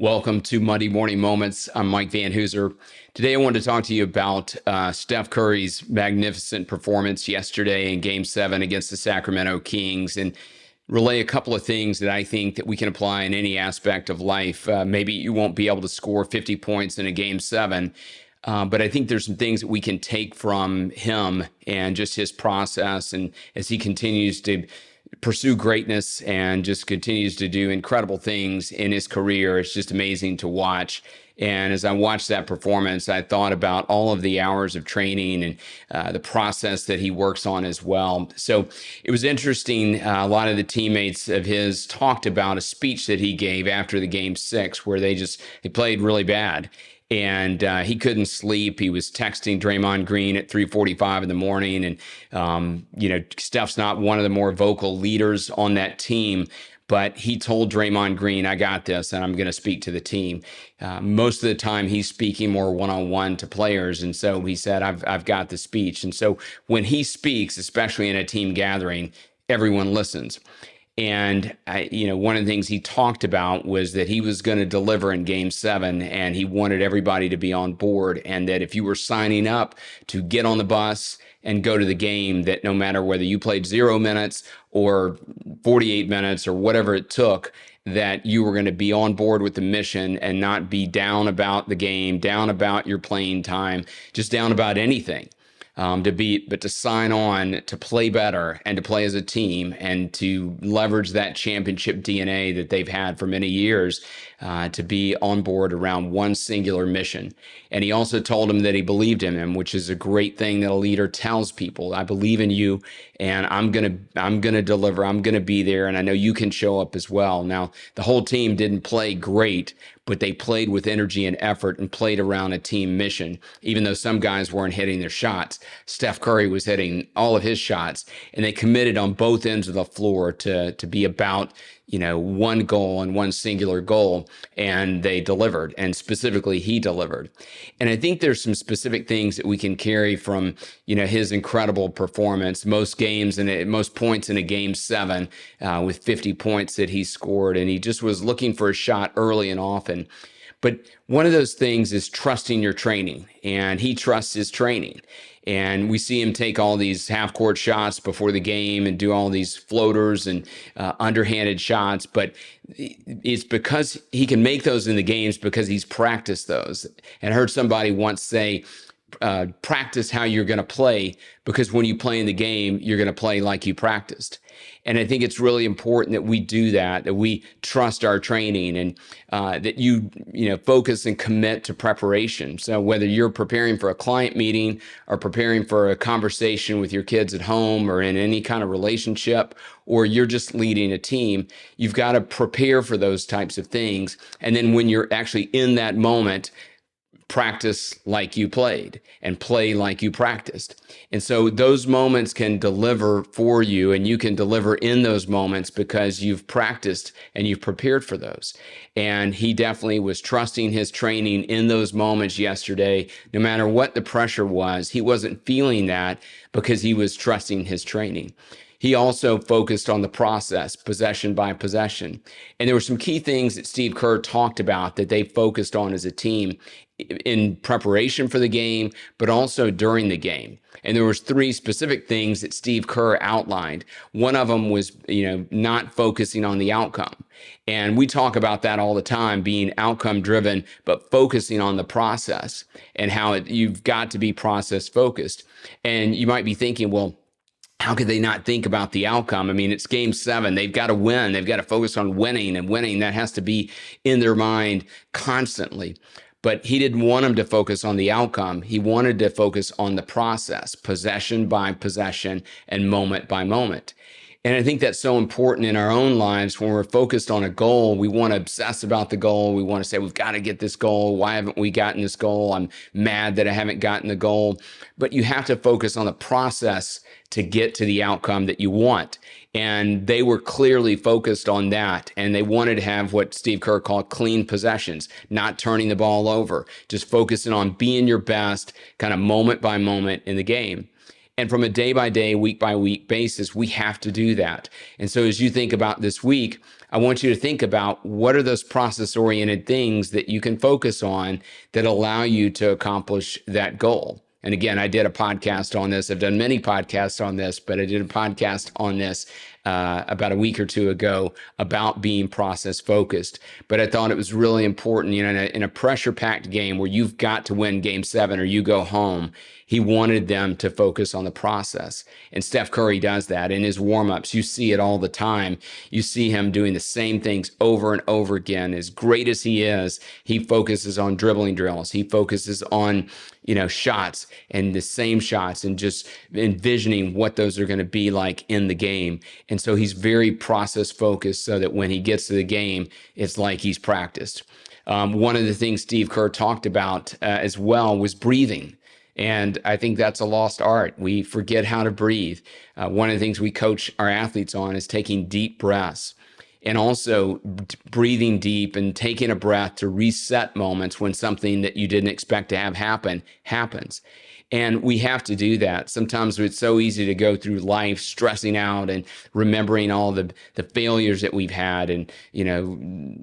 Welcome to Monday Morning Moments. I'm Mike Van Hoozer. Today I want to talk to you about Steph Curry's magnificent performance yesterday in Game 7 against the Sacramento Kings and relay a couple of things that I think that we can apply in any aspect of life. Maybe you won't be able to score 50 points in a Game 7, but I think there's some things that we can take from him and just his process, and as he continues to pursue greatness and just continues to do incredible things in his career. It's just amazing to watch. And as I watched that performance, I thought about all of the hours of training and the process that he works on as well. So it was interesting. A lot of the teammates of his talked about a speech that he gave after the Game 6 where they played really bad. And he couldn't sleep. He was texting Draymond Green at 3:45 in the morning. And, Steph's not one of the more vocal leaders on that team, but he told Draymond Green, I got this, and I'm going to speak to the team. Most of the time, he's speaking more one-on-one to players. And so he said, I've got the speech. And so when he speaks, especially in a team gathering, everyone listens. And one of the things he talked about was that he was going to deliver in Game 7, and he wanted everybody to be on board, and that if you were signing up to get on the bus and go to the game, that no matter whether you played 0 minutes or 48 minutes or whatever it took, that you were going to be on board with the mission and not be down about the game, down about your playing time, just down about anything. But to sign on, to play better and to play as a team and to leverage that championship DNA that they've had for many years, to be on board around one singular mission. And he also told him that he believed in him, which is a great thing that a leader tells people. I believe in you, and I'm gonna deliver. I'm gonna be there, and I know you can show up as well. Now, the whole team didn't play great, but they played with energy and effort and played around a team mission. Even though some guys weren't hitting their shots, Steph Curry was hitting all of his shots, and they committed on both ends of the floor to be about one goal and one singular goal, and they delivered, and specifically he delivered. And I think there's some specific things that we can carry from his incredible performance. Most games and most points in a Game 7 with 50 points that he scored, and he just was looking for a shot early and often. But one of those things is trusting your training, and he trusts his training. And we see him take all these half-court shots before the game and do all these floaters and underhanded shots. But it's because he can make those in the games because he's practiced those. And I heard somebody once say, practice how you're going to play, because when you play in the game, you're going to play like you practiced. And I think it's really important that we do that we trust our training, and that you focus and commit to preparation. So whether you're preparing for a client meeting or preparing for a conversation with your kids at home or in any kind of relationship, or you're just leading a team, you've got to prepare for those types of things. And then when you're actually in that moment, practice like you played and play like you practiced. And so those moments can deliver for you, and you can deliver in those moments because you've practiced and you've prepared for those. And he definitely was trusting his training in those moments yesterday. No matter what the pressure was, he wasn't feeling that because he was trusting his training. He also focused on the process, possession by possession. And there were some key things that Steve Kerr talked about that they focused on as a team in preparation for the game, but also during the game. And there was 3 specific things that Steve Kerr outlined. One of them was, not focusing on the outcome. And we talk about that all the time, being outcome driven, but focusing on the process and how you've got to be process focused. And you might be thinking, well, how could they not think about the outcome? I mean, it's Game 7. They've got to win. They've got to focus on winning, and winning, that has to be in their mind constantly. But he didn't want them to focus on the outcome. He wanted to focus on the process, possession by possession and moment by moment. And I think that's so important in our own lives. When we're focused on a goal, we want to obsess about the goal. We want to say, we've got to get this goal. Why haven't we gotten this goal? I'm mad that I haven't gotten the goal. But you have to focus on the process to get to the outcome that you want. And they were clearly focused on that. And they wanted to have what Steve Kerr called clean possessions, not turning the ball over, just focusing on being your best kind of moment by moment in the game. And from a day by day, week by week basis, we have to do that. And so as you think about this week, I want you to think about what are those process-oriented things that you can focus on that allow you to accomplish that goal. And again, I did a podcast on this. I've done many podcasts on this, but I did a podcast on this about a week or two ago about being process focused. But I thought it was really important, in a pressure packed game where you've got to win game 7 or you go home. He wanted them to focus on the process. And Steph Curry does that in his warm-ups. You see it all the time. You see him doing the same things over and over again. As great as he is, he focuses on dribbling drills. He focuses on, shots and the same shots and just envisioning what those are going to be like in the game. And so he's very process focused so that when he gets to the game, it's like he's practiced. One of the things Steve Kerr talked about as well was breathing. And I think that's a lost art. We forget how to breathe. One of the things we coach our athletes on is taking deep breaths and also breathing deep and taking a breath to reset moments when something that you didn't expect to have happen happens. And we have to do that. Sometimes it's so easy to go through life stressing out and remembering all the failures that we've had. And,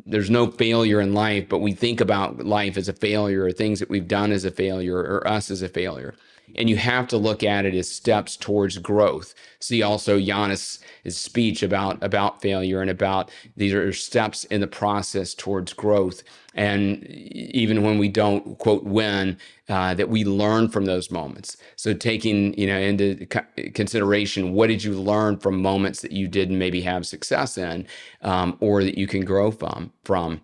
there's no failure in life, but we think about life as a failure or things that we've done as a failure or us as a failure. And you have to look at it as steps towards growth. See also Giannis' speech about failure and about these are steps in the process towards growth. And even when we don't, quote, win, that we learn from those moments. So taking, into consideration, what did you learn from moments that you didn't maybe have success in, or that you can grow from.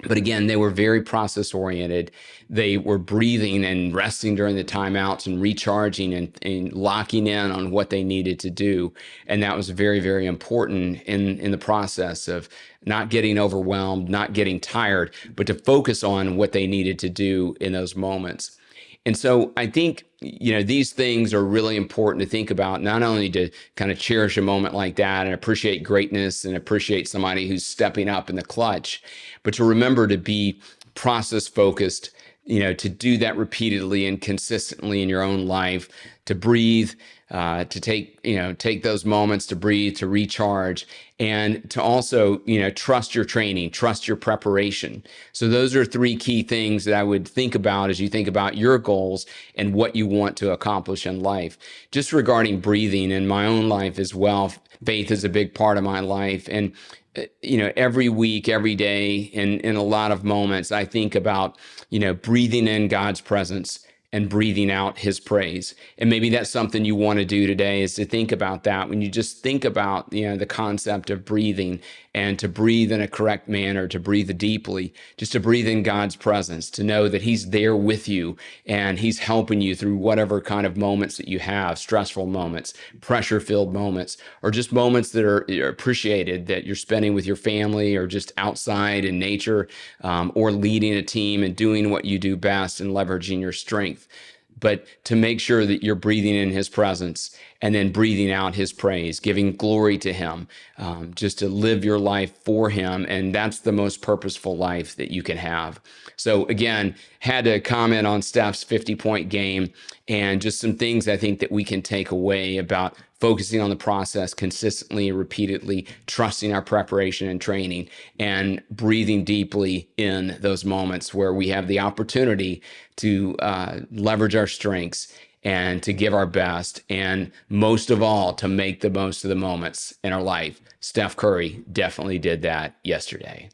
But again, they were very process oriented. They were breathing and resting during the timeouts and recharging and locking in on what they needed to do. And that was very, very important in the process of not getting overwhelmed, not getting tired, but to focus on what they needed to do in those moments. And so I think, these things are really important to think about, not only to kind of cherish a moment like that and appreciate greatness and appreciate somebody who's stepping up in the clutch, but to remember to be process focused, to do that repeatedly and consistently in your own life, to breathe, to take those moments to breathe, to recharge, and to also, trust your training, trust your preparation. So those are 3 key things that I would think about as you think about your goals and what you want to accomplish in life. Just regarding breathing in my own life as well, faith is a big part of my life. And every week, every day, in a lot of moments, I think about, breathing in God's presence and breathing out his praise. And maybe that's something you want to do today, is to think about that. When you just think about, the concept of breathing and to breathe in a correct manner, to breathe deeply, just to breathe in God's presence, to know that he's there with you and he's helping you through whatever kind of moments that you have, stressful moments, pressure-filled moments, or just moments that are appreciated that you're spending with your family or just outside in nature, or leading a team and doing what you do best and leveraging your strength. But to make sure that you're breathing in his presence and then breathing out his praise, giving glory to him, just to live your life for him. And that's the most purposeful life that you can have. So again, had to comment on Steph's 50-point game and just some things I think that we can take away about focusing on the process consistently and repeatedly, trusting our preparation and training, and breathing deeply in those moments where we have the opportunity to leverage our strengths and to give our best, and most of all, to make the most of the moments in our life. Steph Curry definitely did that yesterday.